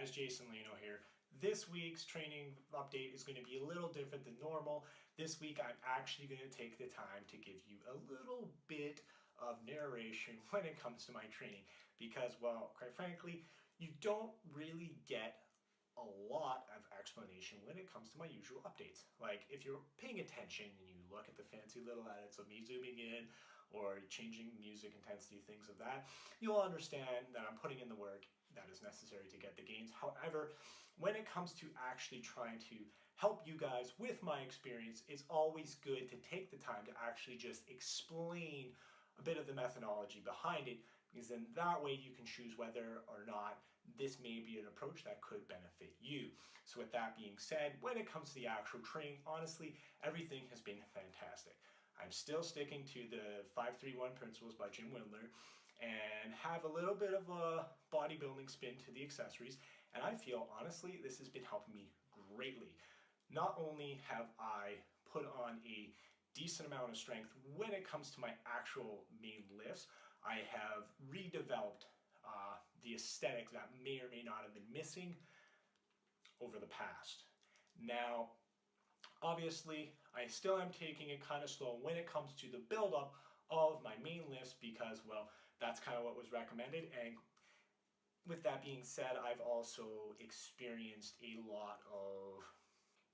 guys, Jason Leno here. This week's training update is going to be a little different than normal. This week I'm actually going to take the time to give you a little bit of narration when it comes to my training because, well, quite frankly, you don't really get a lot of explanation when it comes to my usual updates. Like if you're paying attention and you look at the fancy little edits of me zooming in or changing music intensity, things of that, you'll understand that I'm putting in the work that is necessary to get the gains. However, when it comes to actually trying to help you guys with my experience, it's always good to take the time to actually just explain a bit of the methodology behind it, because then that way you can choose whether or not this may be an approach that could benefit you. So with that being said, when it comes to the actual training, honestly, everything has been fantastic. I'm still sticking to the 5-3-1 principles by Jim Windler and have a little bit of a bodybuilding spin to the accessories, and I feel honestly this has been helping me greatly. Not only have I put on a decent amount of strength when it comes to my actual main lifts, I have redeveloped the aesthetic that may or may not have been missing over the past. Now, obviously, I still am taking it kind of slow when it comes to the build-up of my main lifts because, well, that's kind of what was recommended. And with that being said, I've also experienced a lot of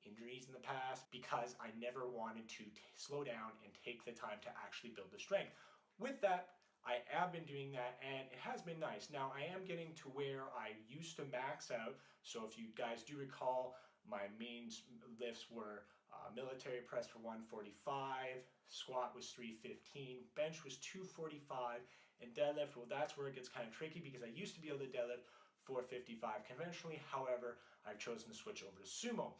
injuries in the past because I never wanted to slow down and take the time to actually build the strength. With that, I have been doing that and it has been nice. Now I am getting to where I used to max out. So if you guys do recall, my main lifts were military press for 145, squat was 315, bench was 245, and deadlift, well, that's where it gets kind of tricky because I used to be able to deadlift 455 conventionally. However, I've chosen to switch over to sumo.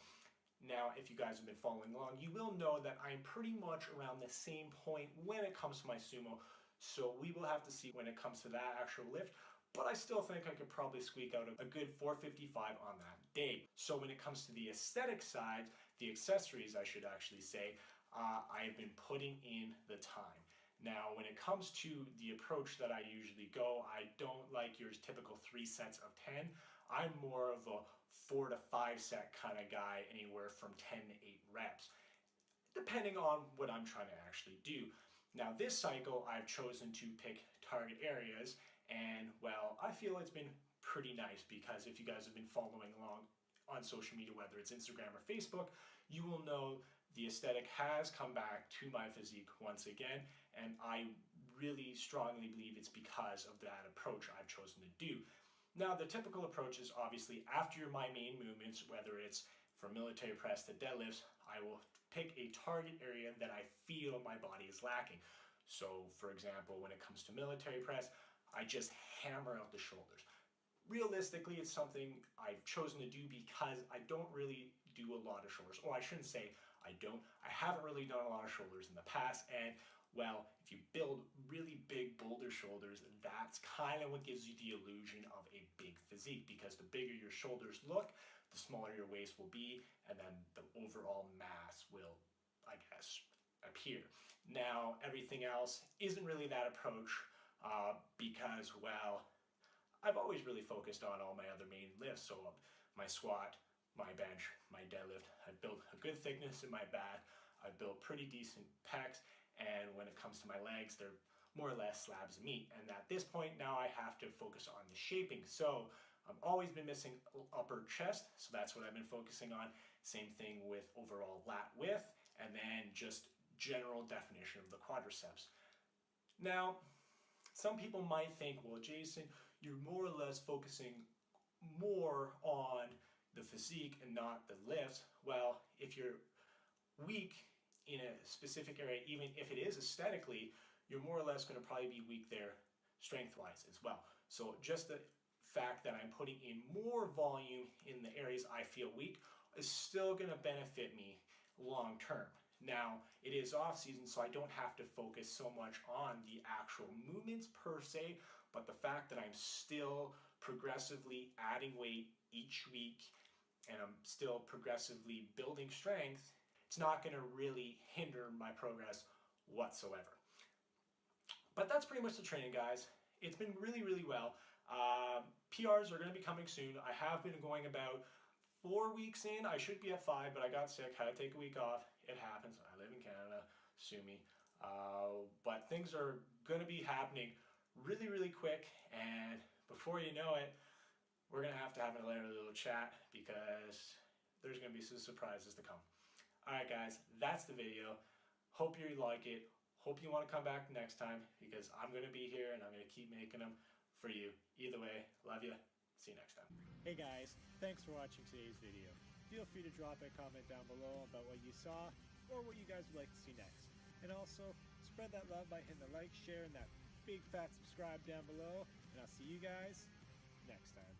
Now, if you guys have been following along, you will know that I'm pretty much around the same point when it comes to my sumo. So we will have to see when it comes to that actual lift, but I still think I could probably squeak out a good 455 on that day. So when it comes to the aesthetic side, the accessories I should actually say, I've been putting in the time. Now when it comes to the approach that I usually go, I don't like your typical 3 sets of 10. I'm more of a 4 to 5 set kind of guy, anywhere from 10 to 8 reps, depending on what I'm trying to actually do. Now this cycle I've chosen to pick target areas, and well, I feel it's been pretty nice because if you guys have been following along on social media, whether it's Instagram or Facebook, you will know the aesthetic has come back to my physique once again, and I really strongly believe it's because of that approach I've chosen to do. Now the typical approach is obviously after my main movements, whether it's from military press to deadlifts, I will pick a target area that I feel my body is lacking. So for example, when it comes to military press, I just hammer out the shoulders. Realistically, it's something I've chosen to do because I don't really do a lot of shoulders. Or I shouldn't say I haven't really done a lot of shoulders in the past, and well, if you build really big boulder shoulders, that's kind of what gives you the illusion of a big physique, because the bigger your shoulders look, the smaller your waist will be, and then the overall mass will, I guess, appear. Now, everything else isn't really that approach because, well, I've always really focused on all my other main lifts, so my squat, my bench, my deadlift. I've built a good thickness in my back, I've built pretty decent pecs, and when it comes to my legs, they're more or less slabs of meat. And at this point now I have to focus on the shaping. So I've always been missing upper chest, so that's what I've been focusing on. Same thing with overall lat width, and then just general definition of the quadriceps. Now, some people might think, well, Jason, you're more or less focusing more on the physique and not the lifts. Well, if you're weak in a specific area, even if it is aesthetically, you're more or less going to probably be weak there strength-wise as well. So just the fact that I'm putting in more volume in the areas I feel weak is still going to benefit me long term. Now, it is off season, so I don't have to focus so much on the actual movements per se, but the fact that I'm still progressively adding weight each week and I'm still progressively building strength, it's not going to really hinder my progress whatsoever. But that's pretty much the training, guys. It's been really, really well. PRs are going to be coming soon. I have been going about 4 weeks in. I should be at 5, but I got sick, had to take a week off. It happens. I live in Canada. Sue me. But things are going to be happening really, really quick. And before you know it, we're going to have another little chat because there's going to be some surprises to come. Alright guys, that's the video. Hope you like it. Hope you want to come back next time because I'm going to be here and I'm going to keep making them for you. Either way, love you. See you next time. Hey guys, thanks for watching today's video. Feel free to drop a comment down below about what you saw or what you guys would like to see next. And also, spread that love by hitting the like, share, and that big fat subscribe down below. And I'll see you guys next time.